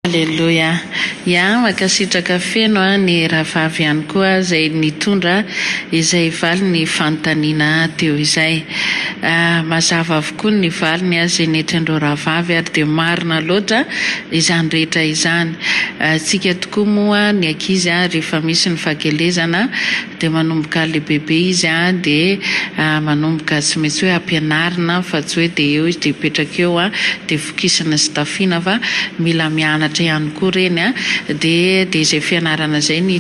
Aleluia. Ia, makasitraka feno ny rahavavy ihany koa izay nitondra izay valy ny fanontaniana teo izay. Mazava avokoa ny valiny izay netran'ireo rahavavy ary dia marina loatra izany rehetra izany. Tsika tokoa moa ny ankizy rehefa misy ny fahakelezana dia manomboka lehibehibe izy dia manomboka tsy maintsy hoe ampianarina fa tsy hoe dia eo izy dia hipetraka eo dia vokisana sy tafiana fa mila mianatra ihany koa reny dia izay fianarana izay ny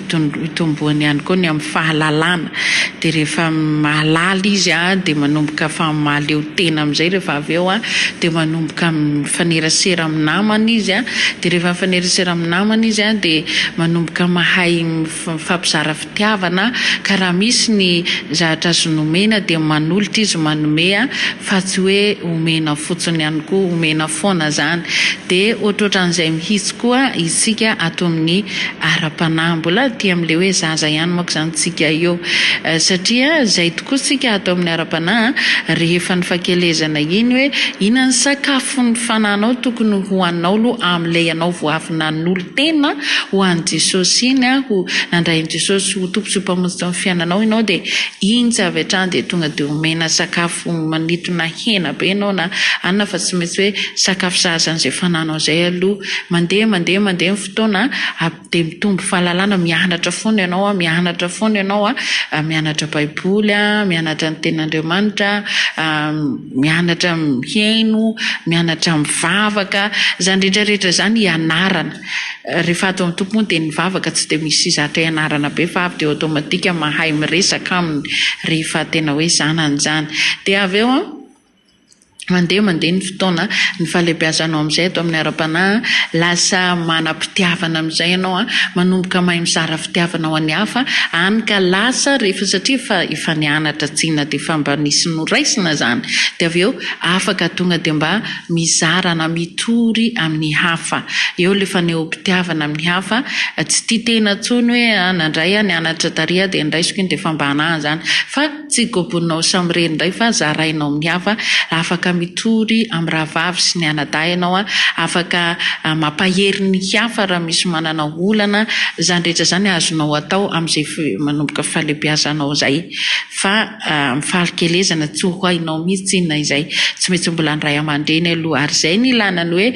itomboany ihany koa ny amin'ny fahalalana dia rehefa mahalala izy dia manomboka fa mahaleo tena amin'izay rehefa avy eo dia manomboka mifanerasera amin'ny namany izy dia rehefa mifanerasera amin'ny namany izy dia manomboka mahay mifampizara fitiavana ka raha misy ny zavatra azo nomena dia manolotra izy manome fa tsy hoe omena fotsiny ihany koa omena foana zany dia ohatrohatran'izay mihitsy koa isika ato amin'ny ara-panahy mbola aty amin'ilay hoe zaza ihany moa zany tsika eo satria izay tokoa tsika ato amin'ny ara-panahy rehefa ny fahakelezana iny hoe ina ny sakafo ny fananao tokony hoaninao aloha amin'ilay ianao voavina n'olo tena ho an'i Jesosy iny ho nandray an'i Jesosy ho tompo sy mpamonjy amin'ny fiainanao ianao dia iny zavatra dia tonga dia omena sakafo manitona hena be ianao na anona fa tsy maintsy hoe sakafo sahazan'izay fananao izay aloha mandeha ny fotoana dia mitombo fahalalana mianatra foana ianao mianatra baiboly mianatra ny ten'Andriamanitra mianatra mihaino mianatra mivavaka zany rehetrarehetra zany ianarana rehefa atao amin'ny tompo dia nivavaka tsy dia misy zatra ianarana be fa avy dia automatika mahay miresaka aminy rehefa tena hoe zanany dia avy eo mandeha ny fotoana ny fahalehibiazanao amin'izay ato amin'ny ara-panahy lasa manam-pitiavana amin'izay ianao manomboka mahay mizara fitiavana ho an'ny hafa any ka lasa rehefa satria efa nianatra tsinona dia efa mba nisy noraisina zany dia avy eo afaka tonga dia mba mizarana mitory amin'ny hafa eo le fanehoam-pitiavana amin'ny hafa tsy tia tena tsony hoe nandray nianatra taria dia ndraisiko iny dia efa mba anahy zany fa tsy goboninao samyreny indray fa zarainao amin'ny hafa afaka mitory amin'ny rahavavy sy ny anadahy ianao afaka mampahery ny hafa raha misy manana olana zany rehetra zany azonao atao amin'izay manomboka fahalehibiazanao izay fa fahakelezana tsy ho hainao mihitsy inona izay tsy maintsy mbola ny ray aman-dreny aloha ary izay ny ilana ny hoe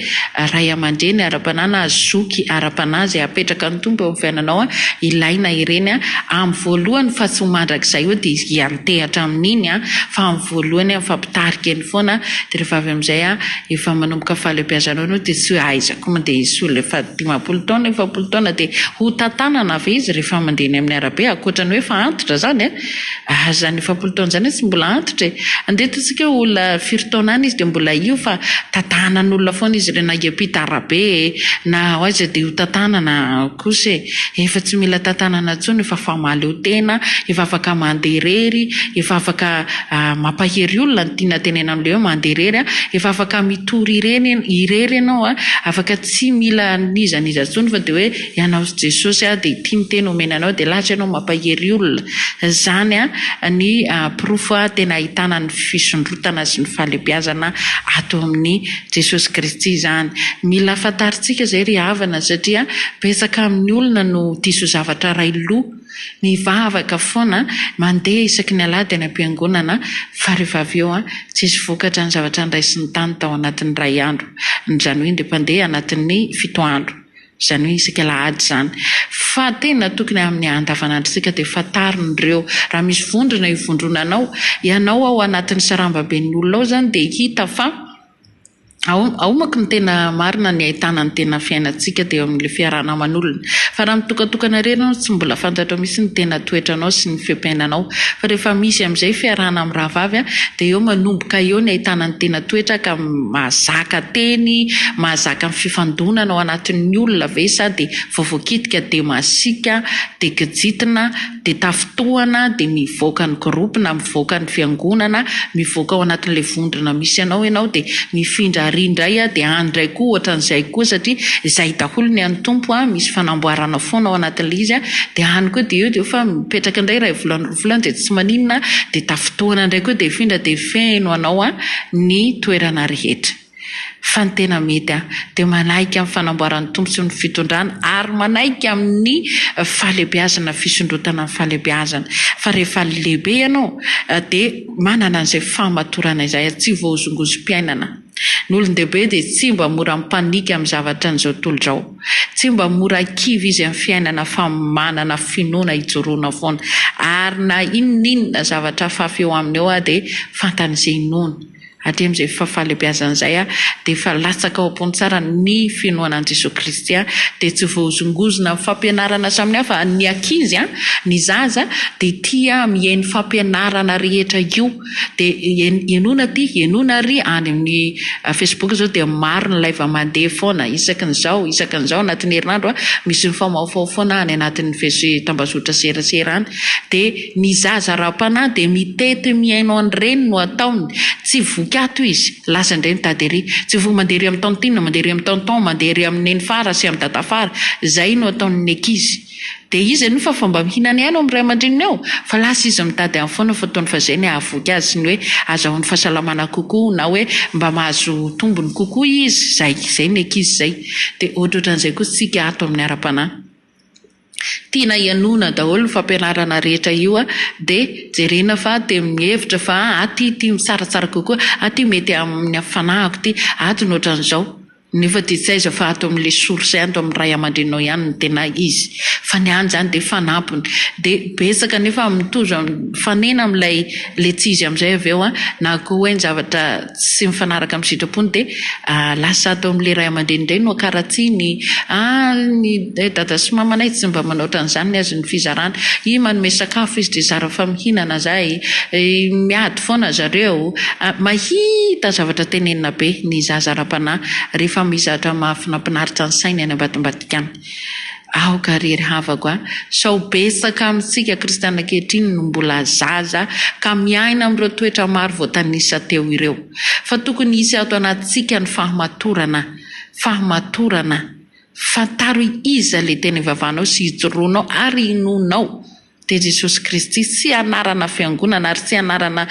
ray aman-dreny ara-panahy na zoky ara-panahy izay apetraka ny tompo eo amin'ny fiainanao ilaina ireny amin'ny voalohany fa tsy ho mandrakizay hoe dia hiantehatra amin'iny fa amin'ny voalohany fampitarika eny foana dia rehefa avy amin'izay efa manomboka fahalehibiazanao ianao dia tsy hoe aizako moa dia isy olona efa 50 taona 70 taona dia ho tantanana ve izy rehefa mandeha ny amin'ny arabe ankoatrany hoe efa antitra zany zany 70 taona zany tsy mbola antitra andetantsika olona 4 taona any izy dia mbola io fa tantanan'olona foana izy rena hiampita arabe na aiza dia ho tantanana kosa efa tsy mila tantanana tsony efa famaleo tena efa afaka manderery efa afaka mampahery olona ny tiana tenena amin'ilay hoe manderery efa afaka mitory irery ianao afaka tsy mila nizaniza tsony fa dia hoe ianao sy Jesosy dia tiany tena omenanao dia lahatra ianao mampahery olona zany ny profo tena ahitana ny fisondrotana sy ny fahalehibiazana ato amin'ny Jesosy Kristy zany mila fantaritsika izay ry havana satria betsaka amin'ny olona no diso zavatra ray loha mivavaka foana mandeha isaky ny alahady any am-piangonana fa rehefa avy eo tsisy vokatra ny zavatra niraisy ny tany tao anatin'ny ray andro izany hoe indepandea anatin'ny 7 andro izany hoe isaka alahady zany fa tena tokony amin'ny andavanandrontsika dia fatarin'ireo raha misy vondrona ivondronanao ianao ao anatin'ny sarambaben'ny olona ao zany dia hita fa ao manko ny tena marina ny ahitana ny tena fiainantsika dia amin'ilay fiarahana aman'olona fa raha mitokatokana irenao tsy mbola fantatra misy ny tena toetranao sy ny fiampainanao fa rehefa misy amin'izay fiarahana amin'ny rahavavy dia eo manomboka eo ny ahitana ny tena toetra ka mahazaka teny mahazaka ny fifandonana ao anatin'ny olona ve sady voavoakitika dia masika dia gijitina dia tafitohana dia mivoaka ny gropina mivoaka ny fiangonana mivoaka ao anatin'ilay vondrona misy ianao dia mifindra indray dia andray koa ohatran'izay koa satria izay daholo ny an'ny tompo misy fanamboarana foana ao anatin'ilay izy dia any koa dia eo dia efa mipetraka indray ray volana dia tsy maninona dia tafitohana indray koa dia findra dia feno anao ny toerana rehetra fa ny tena mety dia manaiky amin'ny fanamboaran'ny tompo sy ny fitondrana ary manaiky amin'ny fahalehibiazana fisondrotana ny fahalehibiazana fa rehefa lehibe ianao dia manana an'izay fahamatorana izay tsy voazongozom-piainana ny olon-dehibe dia tsy mba mora mipanika amin'ny zavatra n'izao tontolo izao tsy mba mora kivy izy amin'ny fiainana fa manana finoana hijoroana foana ary na inon'inona zavatra fafy eo aminy eo dia fantan'izay noana atỳ amin'izay fahalehibiazan'izay dia efa latsaka ao am-pony tsara ny finoanan'i Jesosy Kristy dia tsy voazongozona fampianarana samy hafa ny ankizy ny zaza dia tia mihaino fampianarana rehetra io dia enona ty enona ry any amin'ny Facebook zao dia maro ny live mandeha foana isakin'izao anatin'ny herinandro misy ny famaofao foana any anatin'ny tambazotra serasera any dia ny zaza ra-panahy dia mitety mihaino an'ireny no ataony tsy vokato izy lasa indray mitady ery tsy vo mandeha ry amin'ny tantina mandeha ry amin'ny tonton mandeha ry amin'ny neny fara sy amin'ny dada fara zay no ataon'ny ankizy dia izy no fa fomba mihinana ihany amin'ny ray aman-dreniny ao fa lasa izy mitady amin'ny foana fotoany fa zay ny ahavoky azy sy ny hoe azahoany fahasalamana kokoa na hoe mba mahazo tombony kokoa izy zay ny ankizy zay dia ohatrohatran'izay koa tsika ato amin'ny ara-panahy tiana ianona daholo ny fampianarana rehetra io dia jerena fa dia mihevitra fa aty misaratsara kokoa aty mety amin'ny fanahiko ty ato ny ohatran'izao nefa dia tsy aiza fa ato amin'ilay source ihany to amin'ny ray aman-drenao ihany ny tena izy fa ny any zany dia fanampony dia betsaka nefa mitozo fanena amin'ilay tsy izy amin'izay avy eo na koa hoe ny zavatra tsy mifanaraka amin'ny sitrapony dia lasa ato amin'ilay ray aman-dreny indray no akaratsiny ny dada sy mamanay tsy mba manao ohatran'izany ny azy ny fizarana i manome sakafo izy dia zara fa mihinana zay miady foana zareo mahita zavatra tenenina be ny zaza ra-panahy rehefa mizatra mafinampinaritra ny sainy any ambadimbadikany aoka rery havako sao betsaka amintsika kristiana ankehitriny no mbola zaza ka miaina amin'ireo toetra maro voatanisa teo ireo fa tokony hisy ato anatsika ny fahamatorana fantaro iza le tena ivavanao sy hijoroanao ary inonao dia Jesosy Kristy tsy anarana fiangonana ary tsy anarana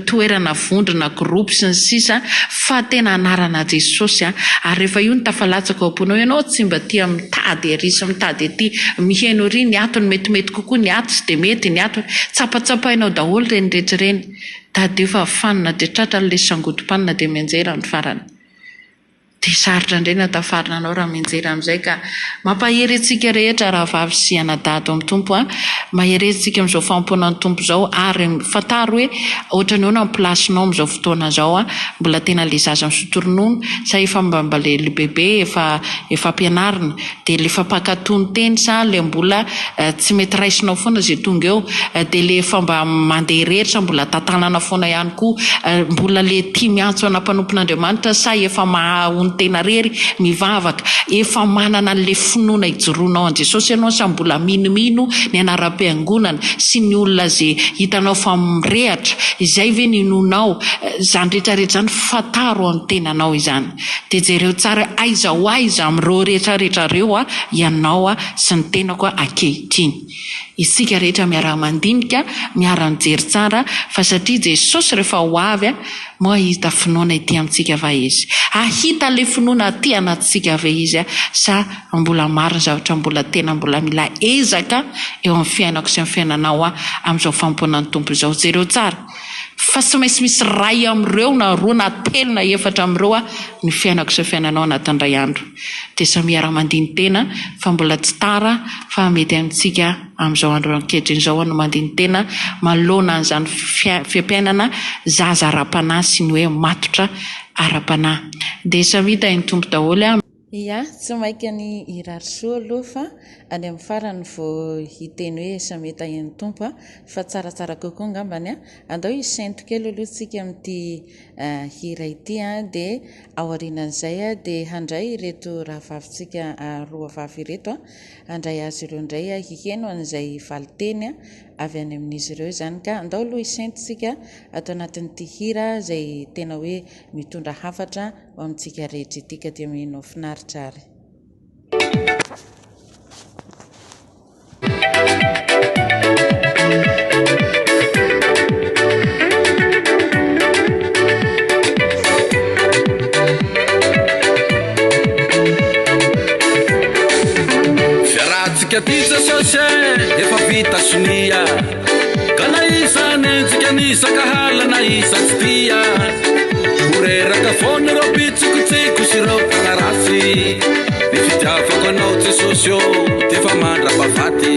toerana vondrona gropy sy ny sisa fa tena anarana Jesosy ary rehefa io ny tafalatsaka ao am-ponao ianao tsy mba tia mitady ary sy mitady aty mihaino ry ny atony metimety kokoa ny ato sy dia mety ny atony tsapatsapainao daholo reny rehetra ireny tady efa fanina dia tratra n'ilay sangotom-panina dia mianjera ny farany dia sarotra indray natafarina anao raha mianjera amin'izay ka mampahery antsika rehetra raha vavy sy anadato amin'ny tompo mahery antsika amin'izao fampoanan'ny tompo izao ary fantaro hoe ohatra ny hoana ny plasinao amin'izao fotoana izao mbola tena le zaza misotoronona sa efa mba le bebe efa ampianarina dia le fampakatony teny sa le mbola tsy mety raisinao foana zay tonga eo dia le efa mba mandeha rehetra mbola tantanana foana ihany koa mbola le tia miantso anampanompon'Andriamanitra sa efa mahahony tena rery mivavaka efa manana le finoana hijoroanao an Jesosy ianao sa mbola minomino ny anaram-piangonana sy ny olona zay hitanao fa mirehatra izay ve ny inonao zany rehetrarehetra zany fataro amin'ny tenanao izany dia jereo tsara aiza ho aiza amin'ireo rehetrarehetra reo ianao sy ny tenako ankehitriny isika rehetra miara-mandinika miara-mijery tsara fa satria Jesosy rehefa ho avy moa hita finoana ity amintsika va izy ahita le finoana aty anatsika ve izy sa mbola maro ny zavatra mbola tena mbola mila ezaka eo amin'ny fiainako sy amin'ny fiainanao amin'izao fampoanan'ny tompo izao jereo tsara fa tsy maintsy misy ray amin'ireo na roa na telo na efatra amin'ireo ny fiainako sy fiainanao anatin'indray andro dia sa miara-mandiny tena fa mbola tsy tara fa mety amintsika amin'izao andro ankehitriny izao no mandiny tena malona an'izany fiampiainana zaza ara-panahy sy ny hoe matotra ara-panahy dia samita ny tompo daholo ia tsy mainka ny irarisoa aloha fa any amin'ny farany vao hiteny hoe sameta ny tompo fa tsaratsara kokoa ngambany andao isento kely aloha tsika amin'ity hira ity dia aorianan'izay dia handray ireto raha vavintsika roa vavy ireto handray azy ireo indray hiheno an'izay valiteny avy any amin'izy ireo izany ka andao aloha isentotsika atao anatin'ity hira izay tena hoe mitondra hafatra ho amintsika rehetra ity ka dia mino finaritra ary tsika ty Jesosy efa vita sonia ka na isa nentsika nisakahala na isa tsy tia oreraka foana reo pitsikotsiko sy reo mpanarasy ny fitiavako anao Jesosy ô defa mandrapavaty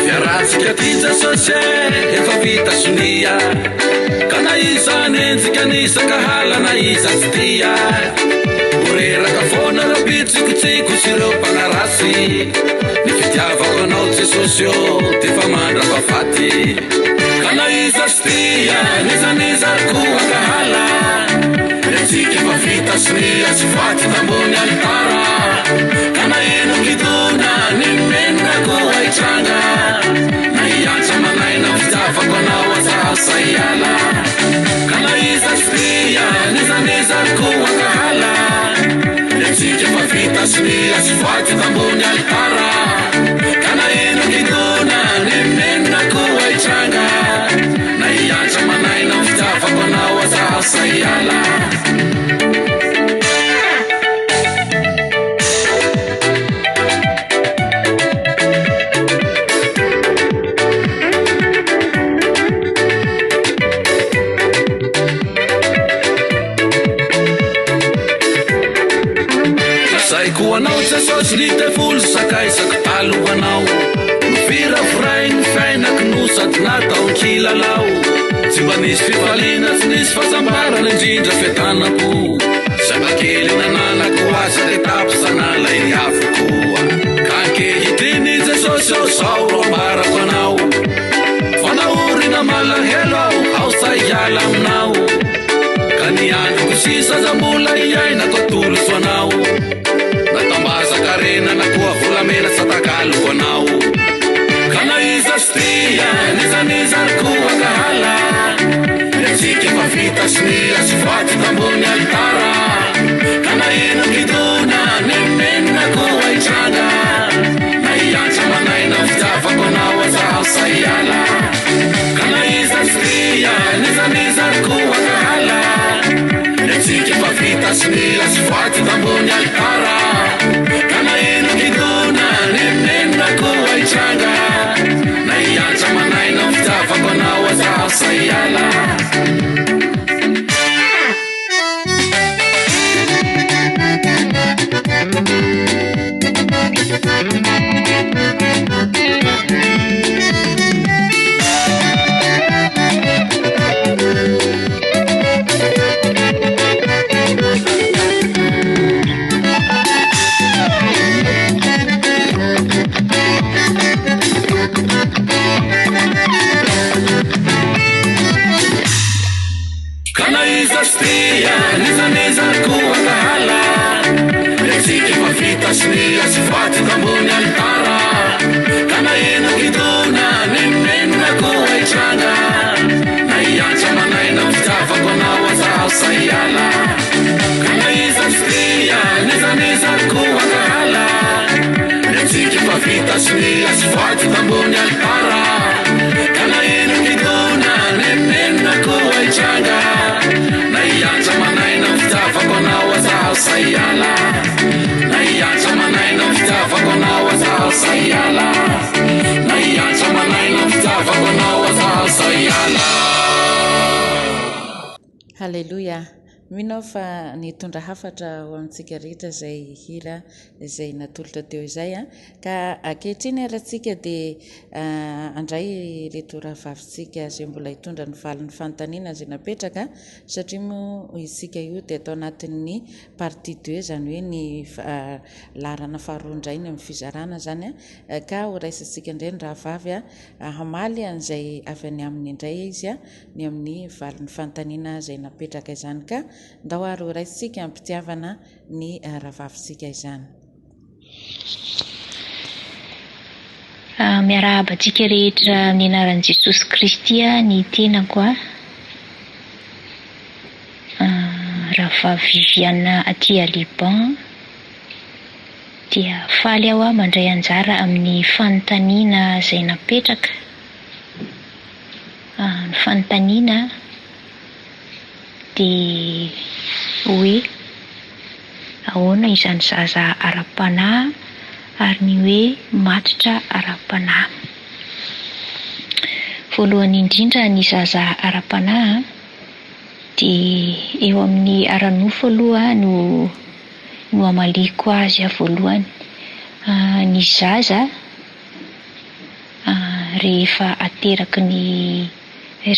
fiaratsika ty Jesosy efa vita sonia ka na isa nentsika nisakahala na isa tsy tia oreraka foana reo pitsikotsiko sy reo mpanarasy ny fitiavako anao Jesosy ô defa mandrapavaty ka na isa tsy tia nizanizariko angahala Tsika efa vita sonia sy faty tambony altara ka na eno kidona ny menako aitranga na iantsa manaina fitiavako anao azasa iala ka na isa tsy tia nizanizariko angahala Tsika efa vita sonia sy faty tambony altara ka na eno kidona ny menako aitranga na iantsa manaina fitiavako anao azasa iala Saiko anao Jesosy lite folo sakaisaky talo anao Mifira firay ny fiainako no sady natao kilalao Tsy mba nisy fifaliana tsy nisy fahasambarana indrindra fiatanako Sabakely nananako aza le tapo sanala iny afo koa Ka ankehitiny Jesosy ao sao ro ambarako anao Fanaorina malahelo ao sa iala aminao Ka niandroko sisa zambola iainako atoloso anao Natambaza karena na kuwa fulamena satakalo anao Kana isa stia nizanizar kuwa kahala Tsika efa vita sonia sy faty tambony altara Kana eno kidona nemena kuwa itranga na iantsa manaina fitiavako anao azasa iala Kana isa stia nizanizar kuwa kahala Tsika efa vita sonia sy faty tambony altara Kana eno kidona nemena kuwa itranga na iantsa manaina fitiavako anao azasa iala Kana isa stia nizanizariko angahala Tsika efa vita sonia sy faty tambony altara Kana eno kidona nemenako aitranga na iantsa manaina fitiavako anao azasa iala Kana isa stia nizanizariko angahala Tsika efa vita sonia sy faty tambony altara Kana eno kidona nemenako aitranga na iantsa manaina fitiavako anao azasa iala na iantsa manaina fitiavako anao azasa iala na iantsa manaina fitiavako anao azasa iala Halleluja Minao fa nitondra hafatra ho amintsika rehetra izay hira izay natolotra teo izay ka ankehitriny aratsika dia andray reto rahavavitsika izay mbola hitondra ny valin'ny fanontaniana izay napetraka satria moa isika io dia atao anatin'ny partie 2 izany hoe ny larana faharoa indray ny amin'ny fizarana izany ka ho raisantsika indray ny rahavavy hamaly an'izay avy any amin'ny indray izy ny amin'ny valin'ny fanontaniana izay napetraka izany ka ndao ary ho raisantsika ampitiavana ny rahavavitsika izany miarahaba antsika rehetra amin'ny anaran'i Jesosy Kristy ny tenako rahavavy Viviane aty Liban dia faly aho mandray anjara amin'ny fanontaniana izay napetraka ny fanontaniana dia hoe ahoana izany zaza ara-panahy ary ny hoe matotra ara-panahy. Voalohany indrindra ny zaza ara-panahy dia eo amin'ny ara-nofo aloha no amaliko azy voalohany. Ny zaza rehefa ateraky ny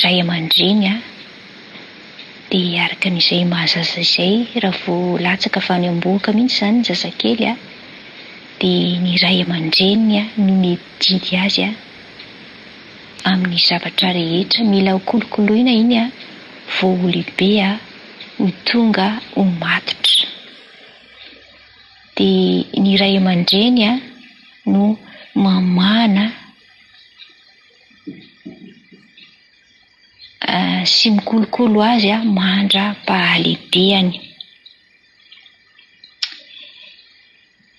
ray aman-dreny dia araka n'izay mahazaza izay raha vao latsaka fa any am-boaka mihitsy izany ny zazakely dia ny ray aman-dreny no mididy azy amin'ny zavatra rehetra. Mila ho kolokoloina iny vao ho lehibe ho tonga ho matotra. Dia ny ray aman-dreny no mamana sy mikolokolo azy mandra-pahalebehany.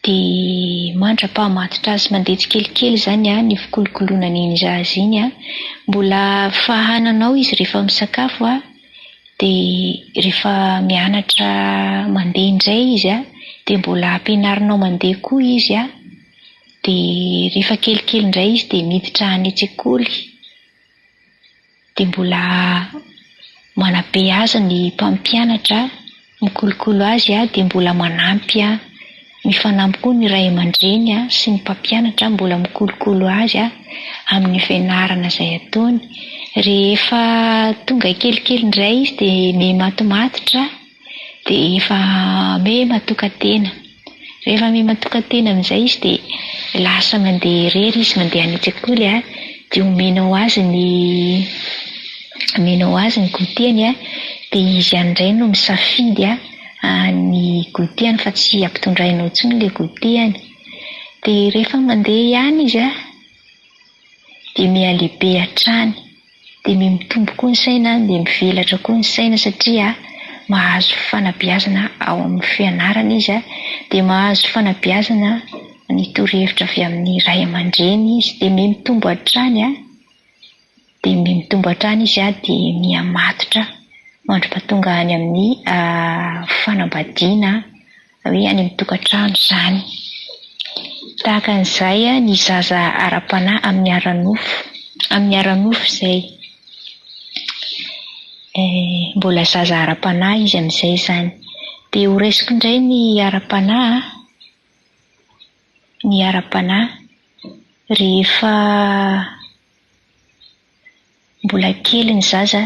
Dia mandra-pahamatotra azy mandeha tsikelikely izany ny fikolokoloana n'iny zaza iny mbola fahananao izy rehefa misakafo dia rehefa mianatra mandeha indray izy dia mbola ampianarinao mandeha koa izy dia rehefa kelikely indray izy dia miditra any an-tsekoly dia mbola manabe azy ny mpampianatra mikolokolo azy dia mbola manampy mifanampy koa ny ray aman-dreny sy ny mpampianatra mbola mikolokolo azy amin'ny fianarana izay ataony. Rehefa tonga kelikely indray izy dia mematomatotra dia efa mematoka-tena. Rehefa mematoka-tena amin'izay izy dia lasa mandeha irery izy mandeha any an-tsekoly dia omenao azy ny gotiany dia izy andray no misafidy ny gotiany fa tsy ampitondrainao intsony ilay gotiany. Dia rehefa mandeha ihany izy dia mialehibe hatrany dia mitombo koa ny saina dia mivelatra koa ny saina satria mahazo fanabeazana ao amin'ny fianarana izy dia mahazo fanabeazana ny torohevitra avy amin'ny ray aman-dreny izy dia mitombo hatrany izy dia mihamatotra mandra-pahatonga any amin'ny fanambadiana hoe any amin'ny tokantrano izany. Tahaka an'izay ny zaza ara-panahy amin'ny ara-nofo izay mbola zaza ara-panahy izy amin'izay izany. Dia ho raisiko indray ny ara-panahy rehefa mbola kely ny zaza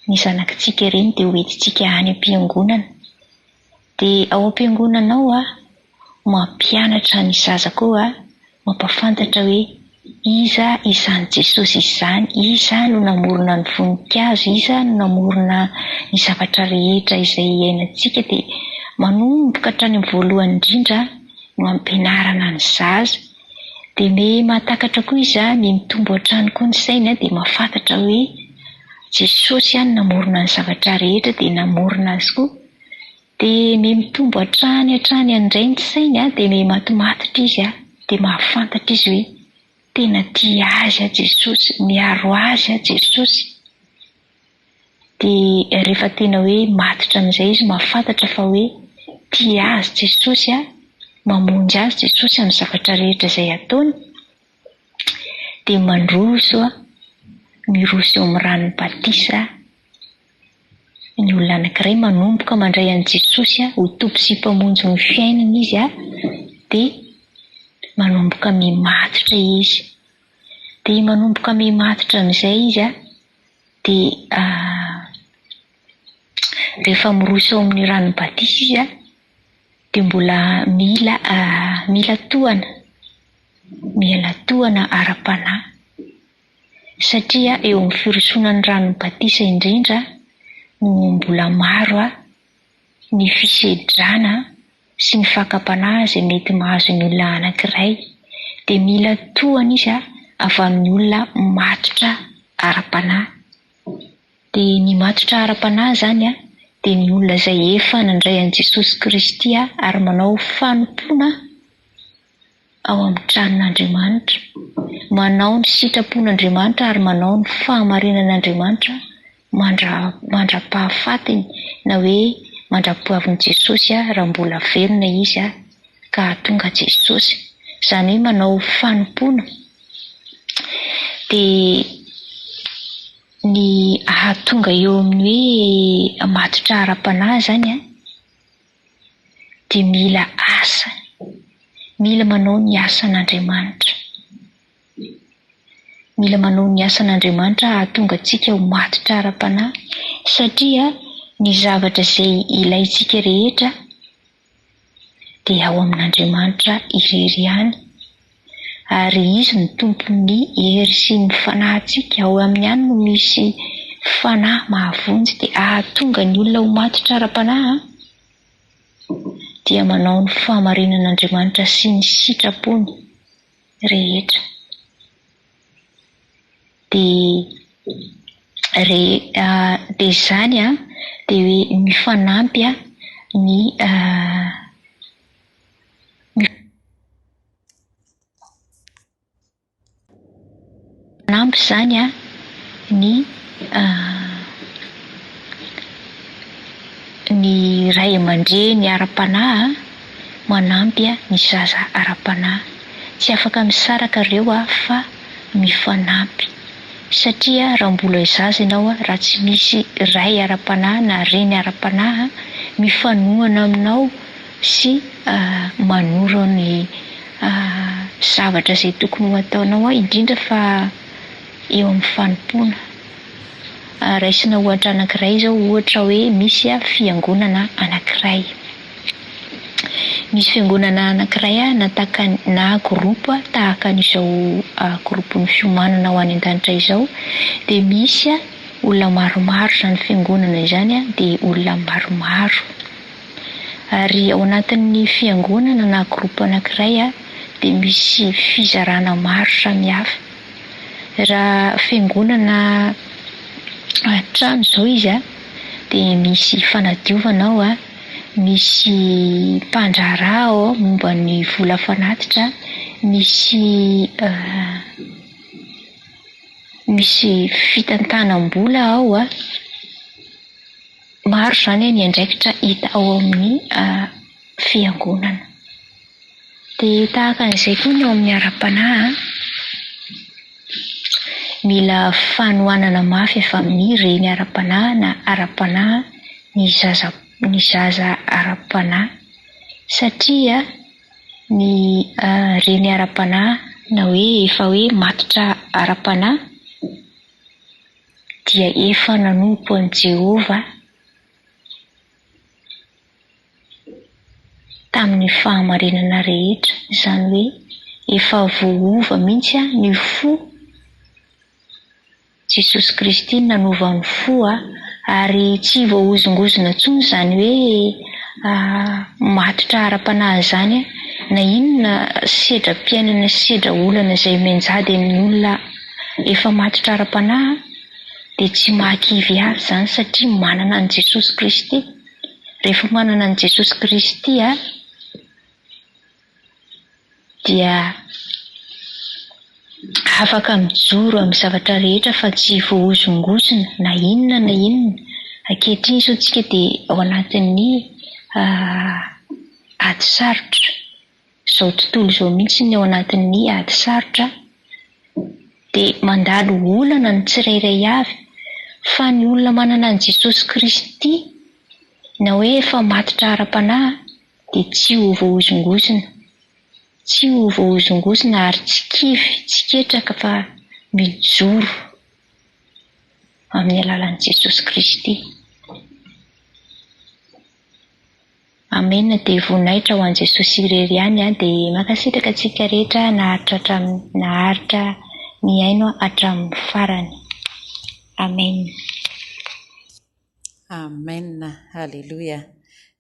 ny zanakitsika ireny dia hoentintsika any am-piangonana. Dia ao am-piangonana ao mampianatra ny zaza koa mampafantatra hoe iza izany Jesosy izany, iza no namorona ny voninkazo, iza no namorona ny zavatra rehetra izay iainantsika. Dia manomboka hatrany amin'ny voalohany indrindra no ampianarana ny zaza. Dia mahatakatra koa izy mitombo hatrany koa ny saina dia mahafantatra hoe Jesosy namorona ny zavatra rehetra dia namorona azy koa. Dia mitombo hatrany andray ny saina dia matomatotra izy dia mahafantatra izy hoe tena tia azy Jesosy, miaro azy Jesosy. Dia rehefa tena hoe matotra amin'izay izy mahafantatra fa hoe tia azy Jesosy, mamonjy azy Jesosy amin'ny zavatra rehetra izay ataony, dia miroso eo amin'ny ranon'ny batisa ny olona anankiray manomboka mandray an'i Jesosy ho tompo sy mpamonjy ny fiainana izy dia manomboka mimatotra izy. Dia manomboka mimatotra amin'izay izy dia rehefa miroso eo amin'ny ranon'ny batisa izy dia mbola mila tohana ara-panahy satria eo amin'ny firosonan'ny ranon'ny batisa indrindra no mbola maro ny fisedrana sy ny fakam-panahy izay mety mahazo ny olona anankiray. Dia mila tohana izy avy amin'ny olona matotra ara-panahy. Dia ny matotra ara-panahy izany dia ny olona izay efa nandray an'i Jesosy Kristy ary manao fanompoana ao amin'ny tranon'Andriamanitra, manao ny sitrapon'Andriamanitra ary manao ny fahamarinan'Andriamanitra mandra-pahafatiny na hoe mandra-poavin'i Jesosy raha mbola velona izy ka tonga Jesosy. Izany hoe manao fanompoana. Dia ny ahatonga eo amin'ny hoe matotra ara-panahy zany dia mila asa, mila manao ny asan'Andriamanitra. Mila manao ny asan'Andriamanitra ahatonga antsika ho matotra ara-panahy, satria ny zavatra izay ilaintsika rehetra dia ao amin'Andriamanitra irery ihany, ary izy ny tompon'ny hery sy ny fanahintsika. Ao amin'ny ihany no misy fanahy mahavonjy, dia ahatonga ny olona ho matotra ara-panahy dia manao ny fahamarinan'Andriamanitra sy ny sitrapony rehetra. Dia izany dia hoe mifanampy ny mifanampy zany ny ray aman-dreny ara-panahy manampy ny zaza ara-panahy. Tsy afaka misaraka ireo fa mifanampy, satria raha mbola zaza ianao raha tsy misy ray ara-panahy na reny ara-panahy mifanohana aminao sy manoro ny zavatra izay tokony ho ataonao, indrindra fa eo amin'ny fanompoana. Raisina ohatra anankiray izao, ohatra hoe misy fiangonana anankiray. Misy fiangonana anankiray na groupe tahaka an'izao groupe-ny fiomanana ho any an-danitra izao, dia misy olona maromaro izany fiangonana izany, dia olona maromaro. Ary ao anatin'ny fiangonana na groupe anankiray dia misy fizarana maro samihafa. Raha fiangonana trano izao izy dia misy fanadiovana ao, misy mpandraharaha ao momba ny vola fanatitra, misy fitantanam-bola ao, maro izany ny andraikitra hita ao amin'ny fiangonana. Dia tahaka an'izay koa ny ao amin'ny ara-panahy, mila fanohanana mafy avy amin'ny reny ara-panahy na ara-panahy ny zaza ara-panahy, satria ny reny ara-panahy na hoe efa hoe matotra ara-panahy dia efa nanompo an'i Jehovah tamin'ny fahamarinana rehetra. Izany hoe efa voova mihitsy ny fo, Jesosy Kristy nanova ny fo, ary tsy voahozongozona intsony izany hoe matotra ara-panahy izany na inona sedram-piainana sy sedra-olana izay mianjady amin'ny olona efa matotra ara-panahy dia tsy mahakivy azy izany, satria manana an'i Jesosy Kristy. Rehefa manana an'i Jesosy Kristy dia afaka mijoro amin'ny zavatra rehetra fa tsy voahozongozona na inona. Ankehitriny izao tsika dia ao anatin'ny ady sarotra, izao tontolo izao mihitsy ny ao anatin'ny ady sarotra, dia mandalo olana ny tsirairay avy, fa ny olona manana an'i Jesosy Kristy na hoe efa matotra ara-panahy dia tsy ho voahozongozona, ary tsy kivy, tsy ketraka, fa mijoro amin'ny alalan'i Jesosy Kristy. Amen. Dia voninahitra ho an'i Jesosy irery ihany dia mankasitraka antsika rehetra naharitra ny aino hatramin'ny farany. Amen. Amen. Halleluia.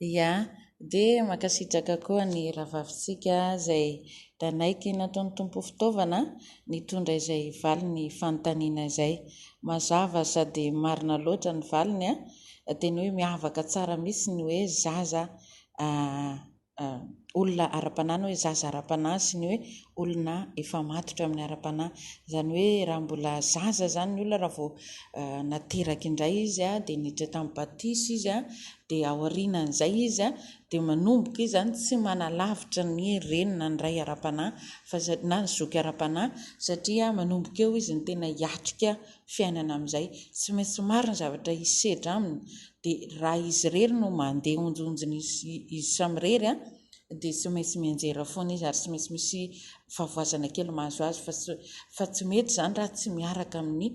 Ia, dia mankasitraka koa ny rahavavitsika izay danaiky nataon'ny tompo fitaovana nitondra izay valiny fanontaniana izay. Mazava sady marina loatra ny valiny, teny hoe miavaka tsara mihitsy ny hoe zaza olona ara-panahy hoe zaza ara-panahy sy ny hoe olona efa matotra amin'ny ara-panahy. Izany hoe raha mbola zaza zany ny olona raha vao nateraka indray izy a dia niditra tamin'ny batisy izy a dia aorianan'izay izy a dia manomboka izy zany tsy manalavitra ny renina ny ray ara-panahy na ny zoky ara-panahy satria manomboka eo izy ny tena hiatrika fiainana amin'izay. Tsy maintsy marina zavatra hisedra aminy dia raha izy rery no mandeha onjonjony izy samirery a dia tsy maintsy mianjera foana izy ary tsy maintsy misy fahavoazana kely mahazo azy fa tsy mety zany raha tsy miaraka amin'ny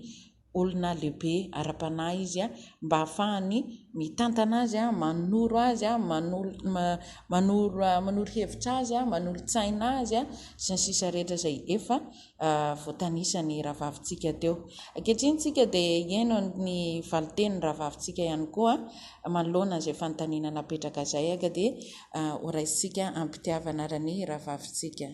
olona lehibe ara-panahy izy a mba hahafahany mitantana azy a manoro azy a manoro hevitra azy a manolo-tsaina azy a sy ny sisa rehetra izay efa voatanisany rahavavintsika teo. Ankehitriny tsika dia hiaino ny valiteny rahavavintsika ihany koa manoloana izay fanontaniana napetraka izay ka dia horaisitsika ampitiavana rany rahavavintsika.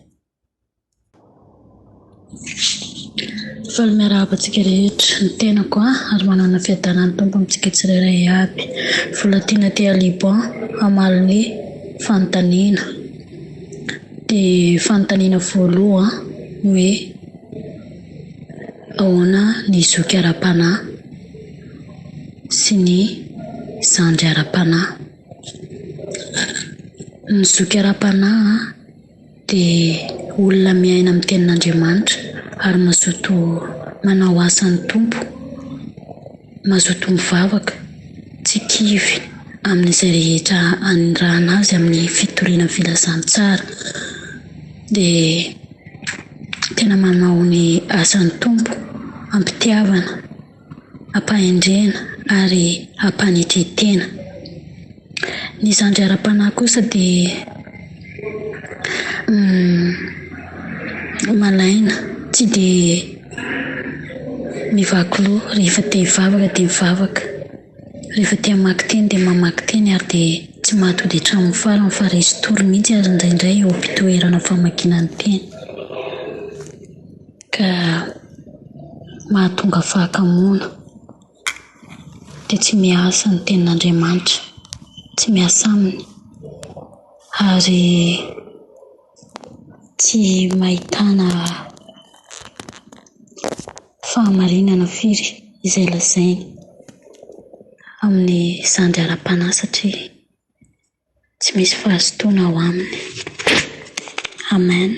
Faly miarahaba-tsika rehetra ny tenako ary manana fiadanany tompo amintsika tsirairay aby. Volatiana tia Liban amaly fanontaniana dia fanontaniana voaloha hoe ahoana ny zoky ara-panahy sy ny zandry ara-panahy. Ny zoky ara-panahy dia olona miaina amin'ny tenin'Andriamanitra ary mazoto manao asan'ny tompo, mazoto mivavaka, tsy kivy amin'izay rehetra anirahana azy amin'ny fitoriana filazantsara dia tena manao ny asan'ny tompo, ampitiavana, ampahendrena ary ampanetretena. Ny zandry ara-panahy kosa dia malaina, tsy dia mivaky loha, rehefa te hivavaka dia mivavaka, rehefa te hamaky teny dia mamaky teny ary dia tsy mahatody hatramin'ny farany fa resy tory mihitsy azy indraindray eo am-pitoerana famakinany teny ka mahatonga fahakamoana dia tsy miasa ny tenin'Andriamanitra, tsy miasa aminy ary tsy mahitana fahamarinana firy izay lazainy amin'ny zandry ara-panahy satria tsy misy fahazotoana ao aminy. Amen.